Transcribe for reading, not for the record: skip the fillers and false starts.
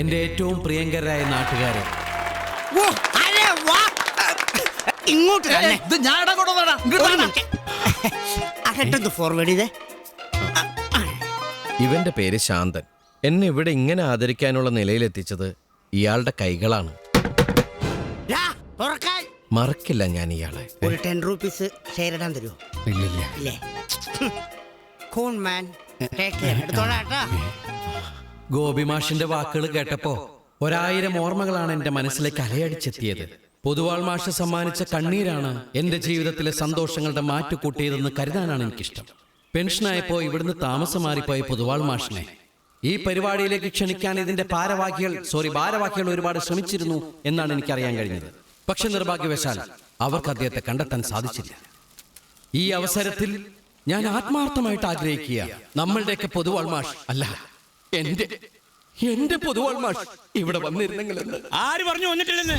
എന്റെ ഏറ്റവും പ്രിയങ്കരായ നാട്ടുകാരെ, ഇങ്ങോട്ട് ഫോർവേഡ് ചെയ്തേ. ഇവന്റെ പേര് ശാന്തൻ. എന്നെ ഇവിടെ ഇങ്ങനെ ആദരിക്കാനുള്ള നിലയിലെത്തിച്ചത് ഇയാളുടെ കൈകളാണ്. മറക്കില്ല ഞാൻ ഇയാളെ. ഒരു 10 രൂപീസ് ഷെയർ ഇടാൻ തരുമോ? ഇല്ലേ? ഗോപിമാഷിന്റെ വാക്കുകൾ കേട്ടപ്പോ 1000 ഓർമ്മകളാണ് എന്റെ മനസ്സിലേക്ക് അലയടിച്ചെത്തിയത്. പൊതുവാൾ മാഷ് സമ്മാനിച്ച കണ്ണീരാണ് എന്റെ ജീവിതത്തിലെ സന്തോഷങ്ങളുടെ മാറ്റുകൂട്ടിയതെന്ന് കരുതാനാണ് എനിക്കിഷ്ടം. പെൻഷനായപ്പോ ഇവിടുന്ന് താമസം മാറിപ്പോയ പൊതുവാൾ മാഷിനെ ഈ പരിപാടിയിലേക്ക് ക്ഷണിക്കാൻ ഇതിന്റെ ഭാരവാഹികൾ ഒരുപാട് ശ്രമിച്ചിരുന്നു എന്നാണ് എനിക്കറിയാൻ കഴിഞ്ഞത്. പക്ഷെ നിർഭാഗ്യവശാൽ അവർക്ക് അദ്ദേഹത്തെ കണ്ടെത്താൻ സാധിച്ചില്ല. ഈ അവസരത്തിൽ ഞാൻ ആത്മാർത്ഥമായിട്ട് ആഗ്രഹിക്കുക, നമ്മളുടെയൊക്കെ പൊതുവാൾ മാഷ് അല്ല, എന്റെ പൊതുവാൾ മാഷ് ഇവിടെ വന്നിരുന്നെങ്കിലെന്ന്. ആര് പറഞ്ഞു വന്നിട്ടില്ലെന്ന്?